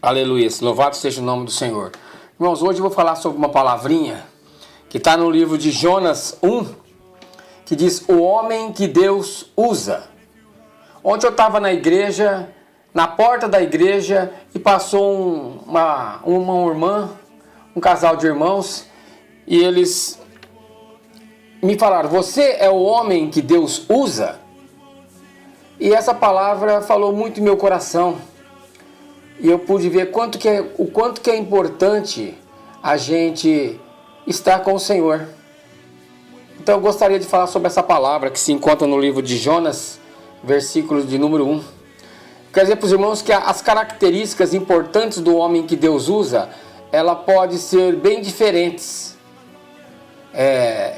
Aleluia, louvado seja o nome do Senhor. Irmãos, hoje eu vou falar sobre uma palavrinha que está no livro de Jonas 1, que diz: o homem que Deus usa. Ontem eu estava na igreja, na porta da igreja, e passou uma irmã, um casal de irmãos, e eles me falaram: você é o homem que Deus usa? E essa palavra falou muito em meu coração. E eu pude ver o quanto que é importante a gente estar com o Senhor. Então eu gostaria de falar sobre essa palavra que se encontra no livro de Jonas, versículo de número 1. Quer dizer para os irmãos que as características importantes do homem que Deus usa, ela pode ser bem diferentes.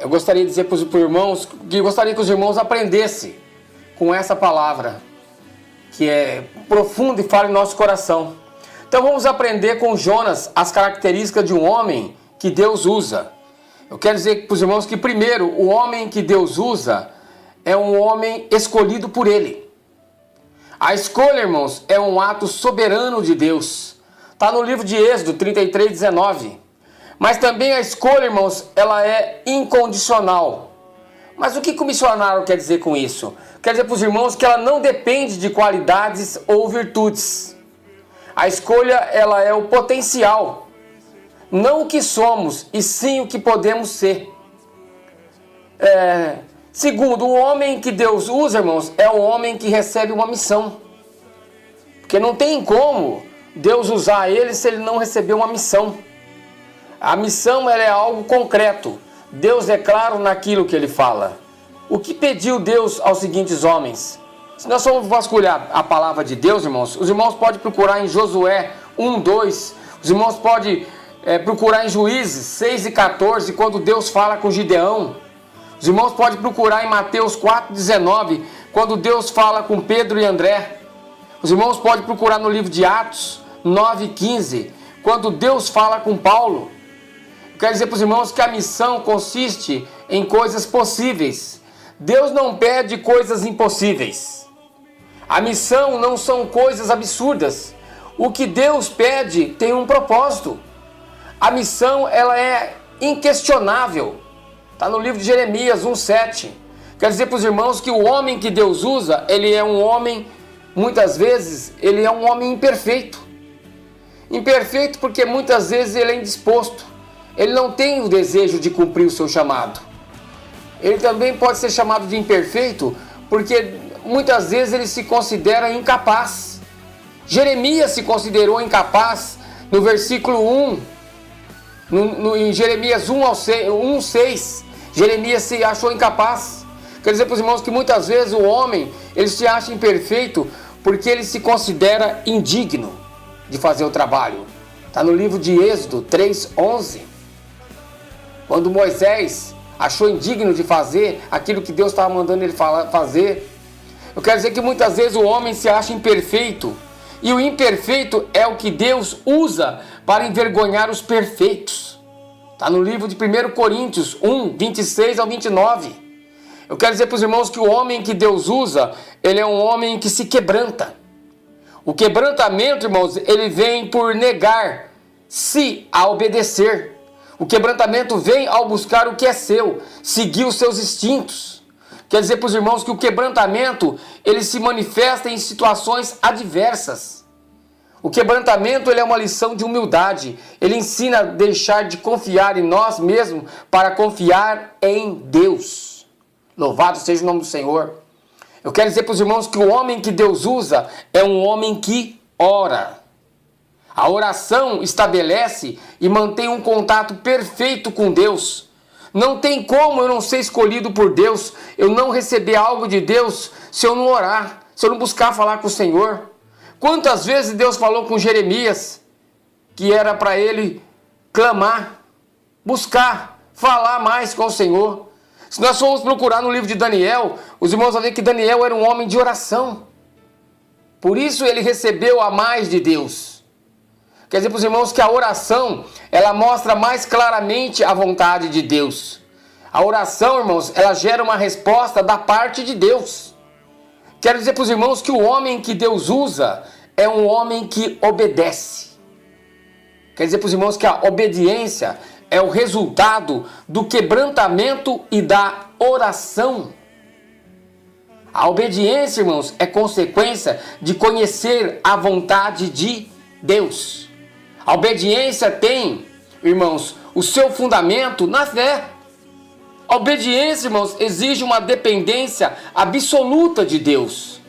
Eu gostaria de dizer para os irmãos que gostaria que os irmãos aprendessem com essa palavra, que é profunda e fala em nosso coração. Então vamos aprender com Jonas as características de um homem que Deus usa. Eu quero dizer para os irmãos que, primeiro, o homem que Deus usa é um homem escolhido por Ele. A escolha, irmãos, é um ato soberano de Deus. Está no livro de Êxodo 33:19. Mas também a escolha, irmãos, ela é incondicional. Mas o que o missionário quer dizer com isso? Quer dizer para os irmãos que ela não depende de qualidades ou virtudes. A escolha, ela é o potencial. Não o que somos, e sim o que podemos ser. Segundo, o homem que Deus usa, irmãos, é um homem que recebe uma missão. Porque não tem como Deus usar ele se ele não receber uma missão. A missão, ela é algo concreto. Deus é claro naquilo que ele fala. O que pediu Deus aos seguintes homens? Se nós formos vasculhar a palavra de Deus, irmãos, os irmãos podem procurar em Josué 1:2, os irmãos podem procurar em Juízes 6:14, quando Deus fala com Gideão. Os irmãos podem procurar em Mateus 4:19, quando Deus fala com Pedro e André. Os irmãos podem procurar no livro de Atos 9:15, quando Deus fala com Paulo. Eu quero dizer para os irmãos que a missão consiste em coisas possíveis. Deus não pede coisas impossíveis. A missão não são coisas absurdas. O que Deus pede tem um propósito. A missão, ela é inquestionável. Está no livro de Jeremias 1:7. Quer dizer para os irmãos que o homem que Deus usa, ele é um homem, muitas vezes, ele é um homem imperfeito. Imperfeito porque muitas vezes ele é indisposto. Ele não tem o desejo de cumprir o seu chamado. Ele também pode ser chamado de imperfeito porque muitas vezes ele se considera incapaz. Jeremias se considerou incapaz no versículo 1. Em Jeremias 1:6, Jeremias se achou incapaz. Quer dizer para os irmãos que muitas vezes o homem, ele se acha imperfeito porque ele se considera indigno de fazer o trabalho. Está no livro de Êxodo 3:11. Quando Moisés achou indigno de fazer aquilo que Deus estava mandando ele fazer. Eu quero dizer que muitas vezes o homem se acha imperfeito. E o imperfeito é o que Deus usa para envergonhar os perfeitos. Está no livro de 1 Coríntios 1:26-29. Eu quero dizer para os irmãos que o homem que Deus usa, ele é um homem que se quebranta. O quebrantamento, irmãos, ele vem por negar-se a obedecer. O quebrantamento vem ao buscar o que é seu, seguir os seus instintos. Quer dizer para os irmãos que o quebrantamento, ele se manifesta em situações adversas. O quebrantamento, ele é uma lição de humildade. Ele ensina a deixar de confiar em nós mesmos para confiar em Deus. Louvado seja o nome do Senhor. Eu quero dizer para os irmãos que o homem que Deus usa é um homem que ora. A oração estabelece e mantém um contato perfeito com Deus. Não tem como eu não ser escolhido por Deus, eu não receber algo de Deus, se eu não orar, se eu não buscar falar com o Senhor. Quantas vezes Deus falou com Jeremias, que era para ele clamar, buscar, falar mais com o Senhor. Se nós formos procurar no livro de Daniel, os irmãos vão ver que Daniel era um homem de oração. Por isso ele recebeu a mais de Deus. Quer dizer para os irmãos que a oração, ela mostra mais claramente a vontade de Deus. A oração, irmãos, ela gera uma resposta da parte de Deus. Quero dizer para os irmãos que o homem que Deus usa é um homem que obedece. Quer dizer para os irmãos que a obediência é o resultado do quebrantamento e da oração. A obediência, irmãos, é consequência de conhecer a vontade de Deus. A obediência tem, irmãos, o seu fundamento na fé. A obediência, irmãos, exige uma dependência absoluta de Deus.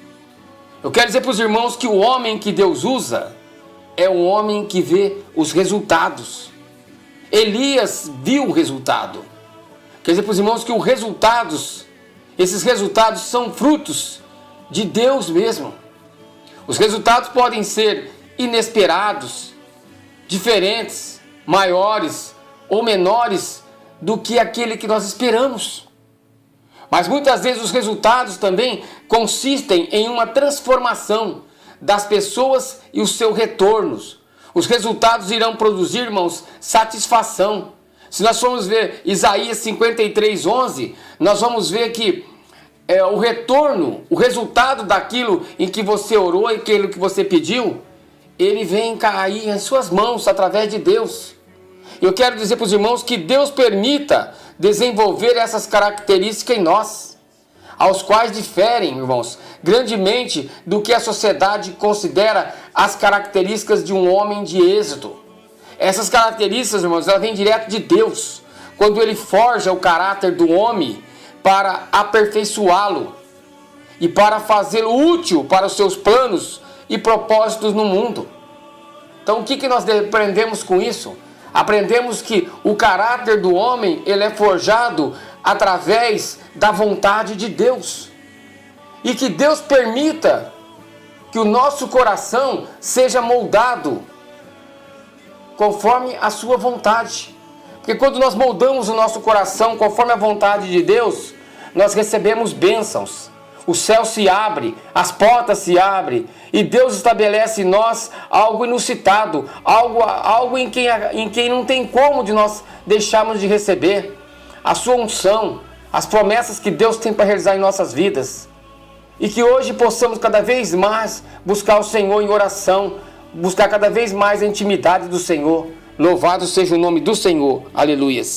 Eu quero dizer para os irmãos que o homem que Deus usa é um homem que vê os resultados. Elias viu o resultado. Quer dizer para os irmãos que esses resultados são frutos de Deus mesmo. Os resultados podem ser inesperados, diferentes, maiores ou menores do que aquele que nós esperamos. Mas muitas vezes os resultados também consistem em uma transformação das pessoas e os seus retornos. Os resultados irão produzir, irmãos, satisfação. Se nós formos ver Isaías 53:11, nós vamos ver que o retorno, o resultado daquilo em que você orou e aquilo que você pediu, ele vem cair em suas mãos através de Deus. Eu quero dizer para os irmãos que Deus permita desenvolver essas características em nós, aos quais diferem, irmãos, grandemente do que a sociedade considera as características de um homem de êxito. Essas características, irmãos, elas vêm direto de Deus, quando Ele forja o caráter do homem para aperfeiçoá-lo e para fazê-lo útil para os seus planos e propósitos no mundo. Então, o que nós aprendemos com isso? Aprendemos que o caráter do homem, ele é forjado através da vontade de Deus. E que Deus permita que o nosso coração seja moldado conforme a sua vontade. Porque quando nós moldamos o nosso coração conforme a vontade de Deus, nós recebemos bênçãos. O céu se abre, as portas se abrem e Deus estabelece em nós algo inusitado, algo em quem não tem como de nós deixarmos de receber. A sua unção, as promessas que Deus tem para realizar em nossas vidas. E que hoje possamos cada vez mais buscar o Senhor em oração, buscar cada vez mais a intimidade do Senhor. Louvado seja o nome do Senhor. Aleluias.